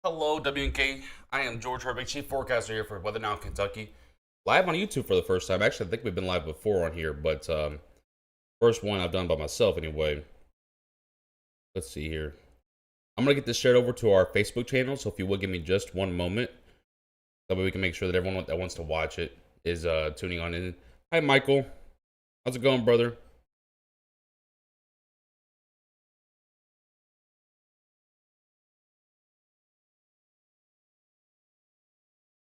Hello, WNK. I am George Herbig, Chief Forecaster here for Weather Now, Kentucky. Live on YouTube for the first time. Actually, I think we've been live before on here, but first one I've done by myself anyway. Let's see here. I'm going to get this shared over to our Facebook channel, so if you would give me just one moment, that way we can make sure that everyone that wants to watch it is tuning on in. Hi, Michael. How's it going, brother?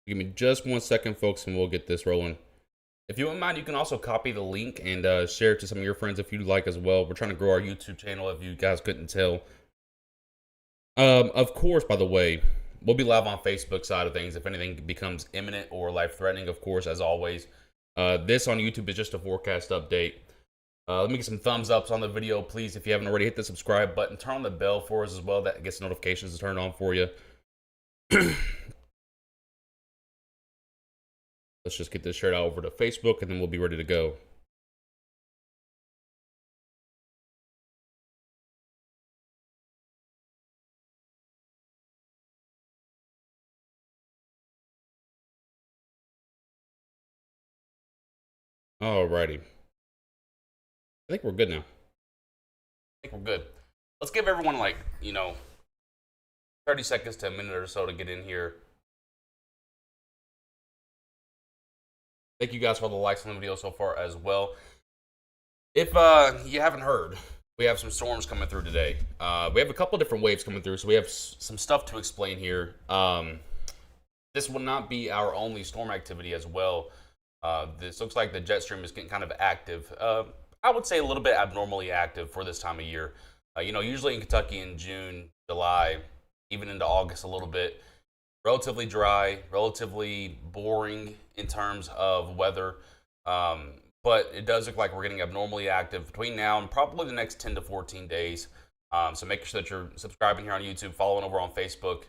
Give me just 1 second, folks, and we'll get this rolling. If you wouldn't mind, you can also copy the link and share it to some of your friends if you'd like as well. We're trying to grow our YouTube channel, if you guys couldn't tell. Of course, by the way, we'll be live on Facebook side of things if anything becomes imminent or life-threatening, of course, as always. This on YouTube is just a forecast update. Let me get some thumbs ups on the video, please. If you haven't already, hit the subscribe button. Turn on the bell for us as well. That gets notifications turned on for you. Let's just get this shared out over to Facebook, and then we'll be ready to go. Alrighty. I think we're good now. I think we're good. Let's give everyone, 30 seconds to a minute or so to get in here. Thank you guys for the likes on the video so far as well. If you haven't heard, we have some storms coming through today. We have a couple different waves coming through, so we have some stuff to explain here. This will not be our only storm activity as well. This looks like the jet stream is getting kind of active. I would say a little bit abnormally active for this time of year. Usually in Kentucky in June, July, even into August a little bit, relatively dry, relatively boring in terms of weather. But it does look like we're getting abnormally active between now and probably the next 10 to 14 days. So make sure that you're subscribing here on YouTube, following over on Facebook.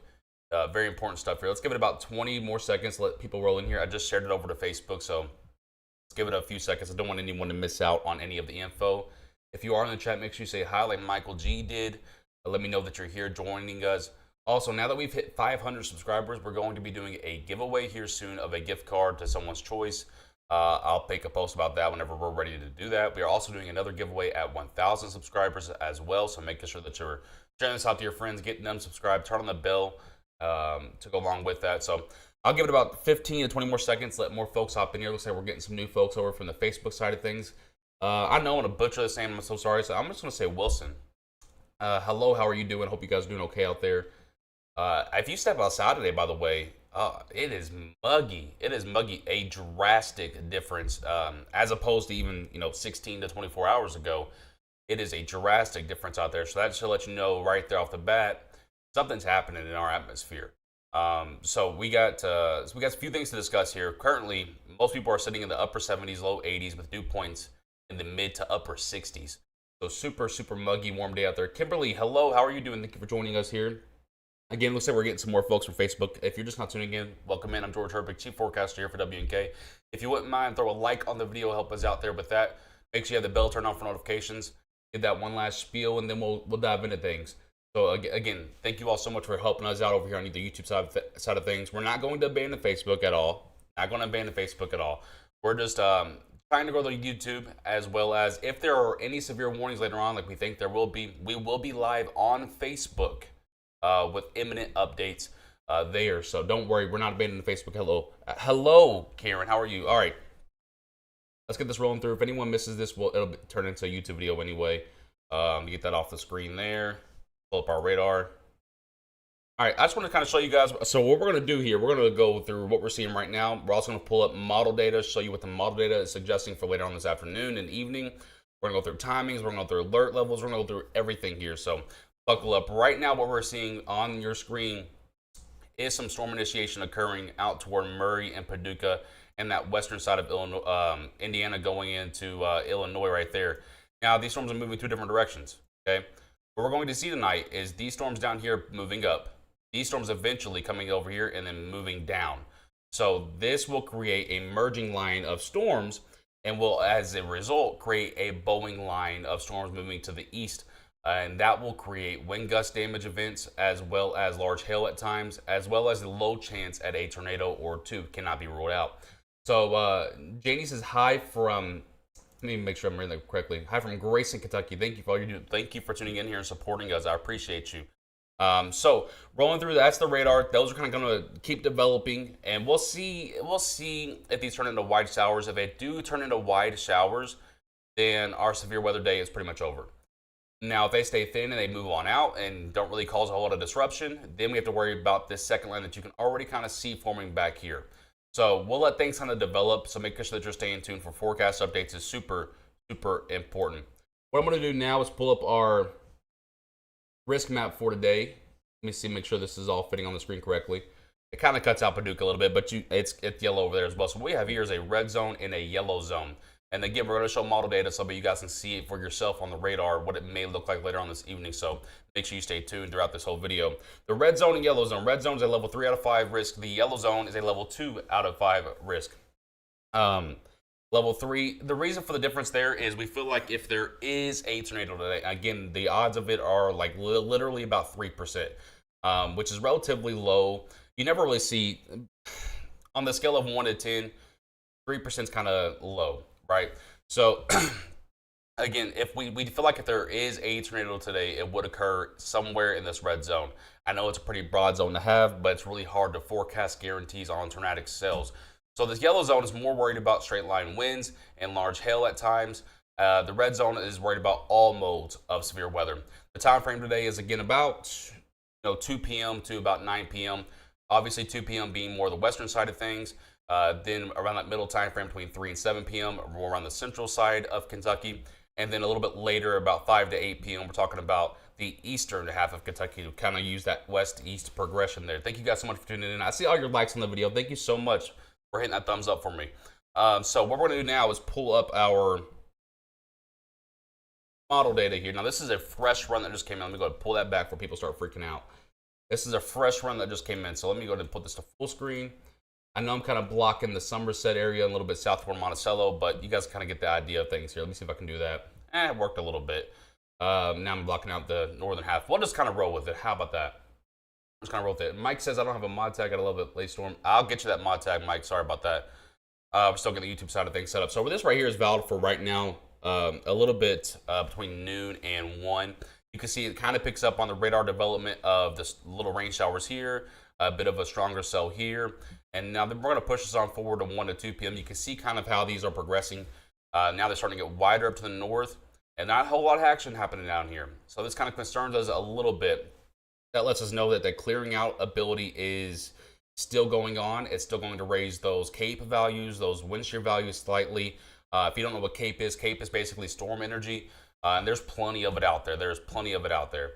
Very important stuff here. Let's give it about 20 more seconds to let people roll in here. I just shared it over to Facebook, so let's give it a few seconds. I don't want anyone to miss out on any of the info. If you are in the chat, make sure you say hi like Michael G did. Let me know that you're here joining us. Also, now that we've hit 500 subscribers, we're going to be doing a giveaway here soon of a gift card to someone's choice. I'll make a post about that whenever we're ready to do that. We are also doing another giveaway at 1,000 subscribers as well, so making sure that you're sharing this out to your friends, getting them subscribed, turn on the bell to go along with that. So I'll give it about 15 to 20 more seconds, let more folks hop in here. Looks like we're getting some new folks over from the Facebook side of things. I know I'm going to butcher this name. I'm so sorry. So I'm just going to say Wilson. Hello, how are you doing? Hope you guys are doing okay out there. If you step outside today, by the way, it is muggy. It is muggy. A drastic difference as opposed to even 16 to 24 hours ago. It is a drastic difference out there. So that should let you know right there off the bat something's happening in our atmosphere. So we got a few things to discuss here. Currently, most people are sitting in the upper 70s, low 80s with dew points in the mid to upper 60s. So super, super muggy, warm day out there. Kimberly, hello. How are you doing? Thank you for joining us here. Again, looks like we're getting some more folks from Facebook. If you're just not tuning in, welcome in. I'm George Herbig, Chief Forecaster here for WNK. If you wouldn't mind, throw a like on the video, help us out there with that. Make sure you have the bell turned on for notifications. Give that one last spiel, and then we'll dive into things. So again, thank you all so much for helping us out over here on the YouTube side of things. We're not going to abandon Facebook at all. Not going to abandon Facebook at all. We're just trying to grow the YouTube, as well as if there are any severe warnings later on, like we think there will be, we will be live on Facebook with imminent updates there. So don't worry, we're not abandoning Facebook. Hello. Hello, Karen. How are you? All right. Let's get this rolling through. If anyone misses this, it'll turn into a YouTube video anyway. Get that off the screen there. Pull up our radar. All right, I just want to kind of show you guys. So what we're going to do here, we're going to go through what we're seeing right now. We're also going to pull up model data, show you what the model data is suggesting for later on this afternoon and evening. We're going to go through timings. We're going to go through alert levels. We're going to go through everything here. So buckle up. Right now, what we're seeing on your screen is some storm initiation occurring out toward Murray and Paducah and that western side of Illinois, Indiana going into Illinois right there. Now, these storms are moving two different directions, okay? What we're going to see tonight is these storms down here moving up. These storms eventually coming over here and then moving down. So this will create a merging line of storms and will, as a result, create a bowing line of storms moving to the east and that will create wind gust damage events as well as large hail at times, as well as the low chance at a tornado or two cannot be ruled out. So Janie says hi from, let me make sure I'm reading that correctly. Hi from Grayson, Kentucky. Thank you for all you do. Thank you for tuning in here and supporting us. I appreciate you. So rolling through, that's the radar. Those are kind of going to keep developing, and we'll see if these turn into wide showers. If they do turn into wide showers, then our severe weather day is pretty much over. Now, if they stay thin and they move on out and don't really cause a whole lot of disruption, then we have to worry about this second line that you can already kind of see forming back here. So we'll let things kind of develop. So making sure that you're staying tuned for forecast updates is super, super important. What I'm going to do now is pull up our risk map for today. Let me see, make sure this is all fitting on the screen correctly. It kind of cuts out Paducah a little bit, but it's yellow over there as well. So what we have here is a red zone and a yellow zone. And again, we're going to show model data so that you guys can see it for yourself on the radar, what it may look like later on this evening. So make sure you stay tuned throughout this whole video. The red zone and yellow zone. Red zone is a level 3 out of 5 risk. The yellow zone is a level 2 out of 5 risk. Level 3, the reason for the difference there is we feel like if there is a tornado today, again, the odds of it are like literally about 3%, which is relatively low. You never really see, on the scale of 1 to 10, 3% is kind of low. Right. So again, if we feel like if there is a tornado today, it would occur somewhere in this red zone. I know it's a pretty broad zone to have, but it's really hard to forecast guarantees on tornadic cells. So this yellow zone is more worried about straight line winds and large hail at times. The red zone is worried about all modes of severe weather. The time frame today is again about 2 p.m. to about 9 p.m. Obviously 2 p.m. being more the western side of things. Then around that middle time frame between 3 and 7 p.m., more around the central side of Kentucky. And then a little bit later, about 5 to 8 p.m., we're talking about the eastern half of Kentucky to kind of use that west-east progression there. Thank you guys so much for tuning in. I see all your likes on the video. Thank you so much for hitting that thumbs up for me. So what we're going to do now is pull up our model data here. Now, this is a fresh run that just came in. Let me go ahead and pull that back before people start freaking out. This is a fresh run that just came in. So let me go ahead and put this to full screen. I know I'm kind of blocking the Somerset area a little bit south toward Monticello, but you guys kind of get the idea of things here. Let me see if I can do that. It worked a little bit. Now I'm blocking out the northern half. We'll just kind of roll with it. How about that? Just kind of roll with it. Mike says I don't have a mod tag. I love it. Late Storm. I'll get you that mod tag, Mike. Sorry about that. We're still getting the YouTube side of things set up. So this right here is valid for right now, a little bit between noon and 1. You can see it kind of picks up on the radar development of this little rain showers here, a bit of a stronger cell here. And now we're going to push this on forward to 1 to 2 p.m. You can see kind of how these are progressing. Now they're starting to get wider up to the north, and not a whole lot of action happening down here. So this kind of concerns us a little bit. That lets us know that the clearing out ability is still going on. It's still going to raise those CAPE values, those wind shear values slightly. If you don't know what CAPE is basically storm energy. And there's plenty of it out there.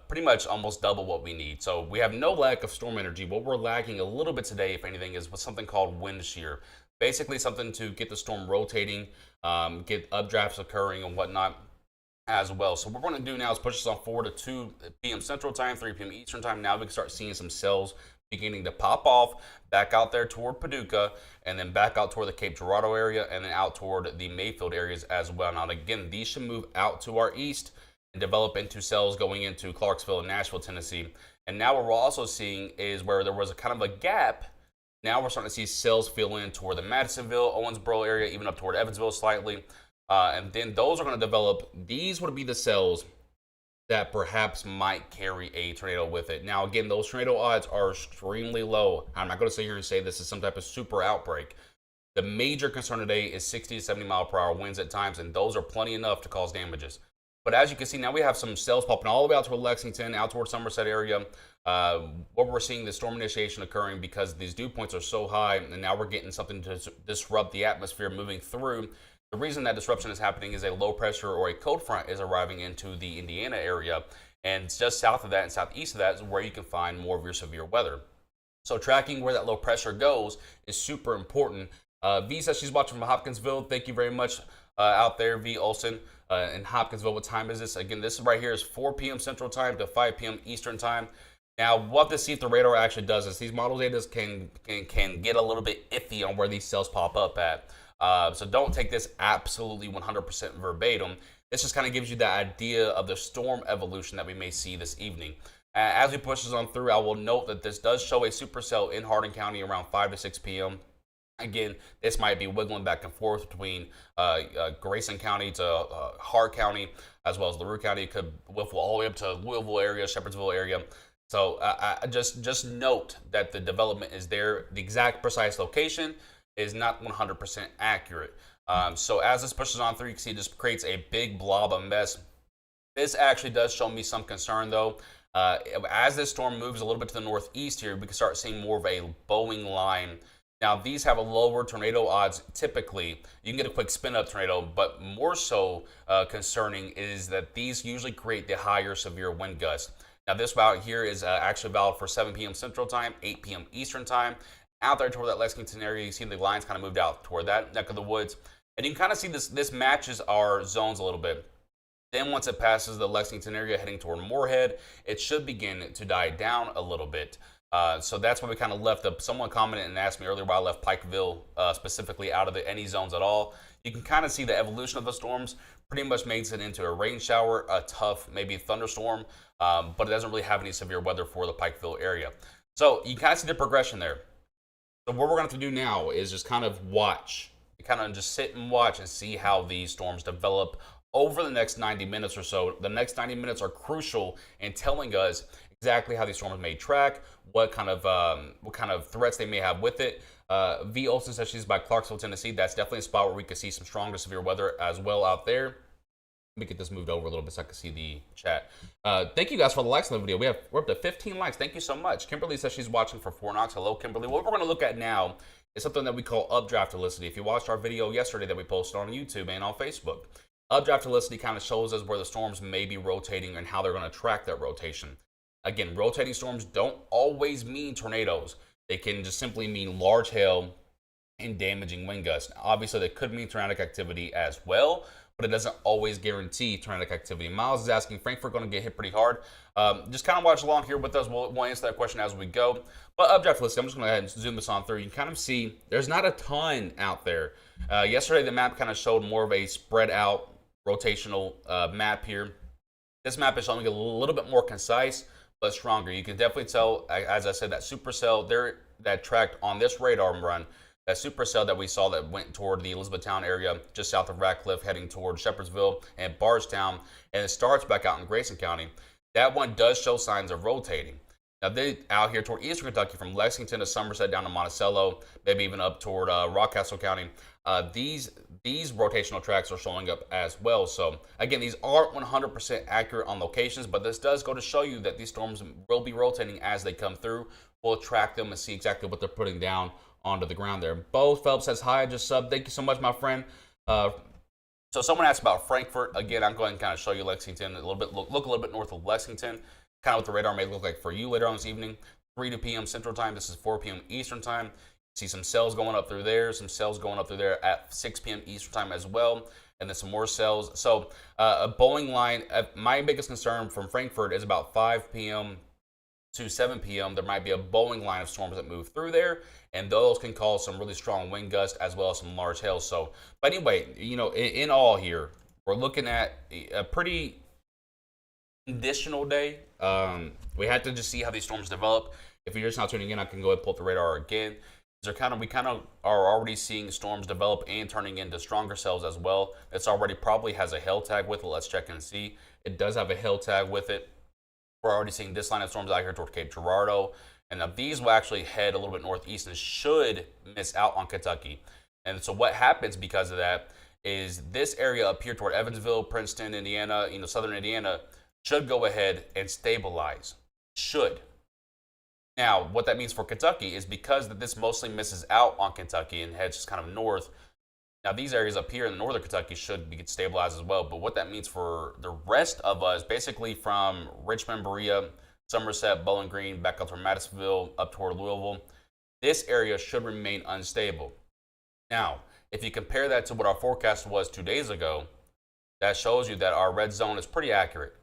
Pretty much almost double what we need. So we have no lack of storm energy. What we're lacking a little bit today, if anything, is something called wind shear. Basically something to get the storm rotating, get updrafts occurring and whatnot as well. So what we're going to do now is push this on forward to 2 p.m. Central Time, 3 p.m. Eastern Time. Now we can start seeing some cells beginning to pop off back out there toward Paducah, and then back out toward the Cape Girardeau area, and then out toward the Mayfield areas as well. Now, again, these should move out to our east and develop into cells going into Clarksville and Nashville, Tennessee. And now what we're also seeing is where there was a kind of a gap. Now we're starting to see cells fill in toward the Madisonville, Owensboro area, even up toward Evansville slightly. And then those are going to develop. These would be the cells that perhaps might carry a tornado with it. Now, again, those tornado odds are extremely low. I'm not going to sit here and say this is some type of super outbreak. The major concern today is 60 to 70 mile per hour winds at times, and those are plenty enough to cause damages. But as you can see, now we have some cells popping all the way out toward Lexington, out toward Somerset area. What we're seeing the storm initiation occurring because these dew points are so high, and now we're getting something to disrupt the atmosphere moving through. The reason that disruption is happening is a low pressure or a cold front is arriving into the Indiana area, and just south of that and southeast of that is where you can find more of your severe weather. So tracking where that low pressure goes is super important. V says she's watching from Hopkinsville. Thank you very much out there, V Olson in Hopkinsville. What time is this? Again, this right here is 4 p.m. Central Time to 5 p.m. Eastern Time. Now, we'll have to see if the radar actually does this. These model data can get a little bit iffy on where these cells pop up at. So don't take this absolutely 100% verbatim. This just kind of gives you the idea of the storm evolution that we may see this evening. As we push this on through, I will note that this does show a supercell in Hardin County around 5 to 6 p.m. Again, this might be wiggling back and forth between Grayson County to Hart County, as well as LaRue County. It could wiffle all the way up to Louisville area, Shepherdsville area. So I just note that the development is there. The exact precise location is not 100% accurate. So as this pushes on through, you can see it just creates a big blob of mess. This actually does show me some concern, though. As this storm moves a little bit to the northeast here, we can start seeing more of a bowing line. Now, these have a lower tornado odds typically. You can get a quick spin-up tornado, but more so concerning is that these usually create the higher severe wind gusts. Now, this route here is actually valid for 7 p.m. Central Time, 8 p.m. Eastern Time. Out there toward that Lexington area, you see the lines kind of moved out toward that neck of the woods. And you can kind of see this matches our zones a little bit. Then once it passes the Lexington area heading toward Moorhead, it should begin to die down a little bit. So that's why we kind of left someone commented and asked me earlier why I left Pikeville specifically out of any zones at all. You can kind of see the evolution of the storms pretty much makes it into a rain shower, a tough maybe thunderstorm, but it doesn't really have any severe weather for the Pikeville area. So you kind of see the progression there. So what we're going to have to do now is just kind of watch, kind of just sit and watch and see how these storms develop over the next 90 minutes or so. The next 90 minutes are crucial in telling us exactly how these storms may track, what kind of threats they may have with it. V. Olson says she's by Clarksville, Tennessee. That's definitely a spot where we could see some strong to severe weather as well out there. Let me get this moved over a little bit so I can see the chat. Thank you guys for the likes on the video. We're up to 15 likes. Thank you so much. Kimberly says she's watching for Fort Knox. Hello, Kimberly. What we're going to look at now is something that we call updraft helicity. If you watched our video yesterday that we posted on YouTube and on Facebook, updraft helicity kind of shows us where the storms may be rotating and how they're going to track that rotation. Again, rotating storms don't always mean tornadoes. They can just simply mean large hail and damaging wind gusts. Now, obviously, they could mean tornadic activity as well, but it doesn't always guarantee tornadic activity. Miles is asking, Frankfurt going to get hit pretty hard? Just kind of watch along here with us. We'll answer that question as we go. But updraft helicity, I'm just going to go ahead and zoom this on through. You can kind of see there's not a ton out there. Yesterday, the map kind of showed more of a spread out rotational map here. This map is showing a little bit more concise, but stronger. You can definitely tell, as I said, that supercell there that tracked on this radar run, that supercell that we saw that went toward the Elizabethtown area, just south of Ratcliffe, heading toward Shepherdsville and Bardstown, and it starts back out in Grayson County. That one does show signs of rotating. Now, they out here toward eastern Kentucky, from Lexington to Somerset down to Monticello, maybe even up toward Rockcastle County. These rotational tracks are showing up as well. So again, these aren't 100% accurate on locations, but this does go to show you that these storms will be rotating as they come through. We'll track them and see exactly what they're putting down onto the ground there. Bo Phelps says hi, just sub. Thank you so much, my friend. So someone asked about Frankfurt. Again, I'm going to kind of show you Lexington a little bit. Look a little bit north of Lexington, kind of what the radar may look like for you later on this evening. 3 p.m. Central Time. This is 4 p.m. Eastern Time. See some cells going up through there, some cells going up through there at 6 p.m. Eastern Time as well, and then some more cells. So a bowing line, my biggest concern from Frankfurt is about 5 p.m. to 7 p.m. There might be a bowing line of storms that move through there, and those can cause some really strong wind gusts as well as some large hail. So, but anyway, in all here, we're looking at a pretty conditional day. We had to just see how these storms develop. If you're just not tuning in, I can go ahead and pull up the radar again. We kind of are already seeing storms develop and turning into stronger cells as well. It's already probably has a hail tag with it. Let's check and see. It does have a hail tag with it. We're already seeing this line of storms out here toward Cape Girardeau. And now these will actually head a little bit northeast and should miss out on Kentucky. And so what happens because of that is this area up here toward Evansville, Princeton, Indiana, southern Indiana, should go ahead and stabilize. Should. Now, what that means for Kentucky is because this mostly misses out on Kentucky and heads just kind of north. Now, these areas up here in northern Kentucky should be stabilized as well. But what that means for the rest of us, basically from Richmond, Berea, Somerset, Bowling Green, back up toward Madisonville, up toward Louisville, this area should remain unstable. Now, if you compare that to what our forecast was 2 days ago, that shows you that our red zone is pretty accurate.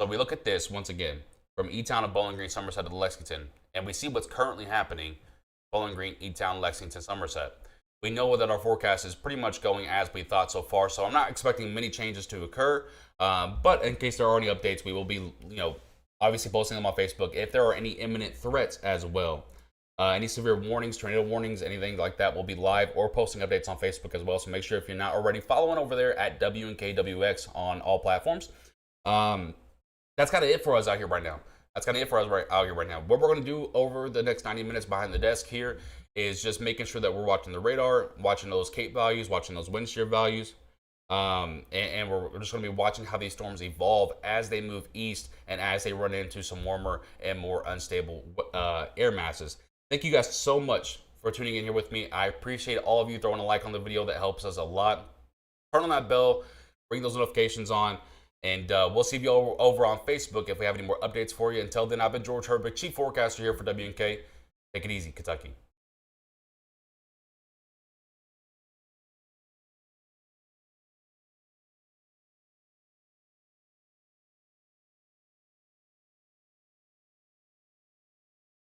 So we look at this once again, from E-Town to Bowling Green, Somerset to Lexington, and we see what's currently happening, Bowling Green, E-Town, Lexington, Somerset. we know that our forecast is pretty much going as we thought so far. So I'm not expecting many changes to occur. But in case there are any updates, we will be, obviously posting them on Facebook if there are any imminent threats as well. Any severe warnings, tornado warnings, anything like that will be live or posting updates on Facebook as well. So make sure if you're not already following over there at WNKWX on all platforms. That's kind of it for us out here right now. What we're going to do over the next 90 minutes behind the desk here is just making sure that we're watching the radar, watching those CAPE values, watching those wind shear values. And we're just going to be watching how these storms evolve as they move east and as they run into some warmer and more unstable air masses. Thank you guys so much for tuning in here with me. I appreciate all of you throwing a like on the video. That helps us a lot. Turn on that bell, bring those notifications on, and we'll see you over on Facebook if we have any more updates for you. Until then, I've been George Herbig, Chief Forecaster here for WNK. Take it easy, Kentucky.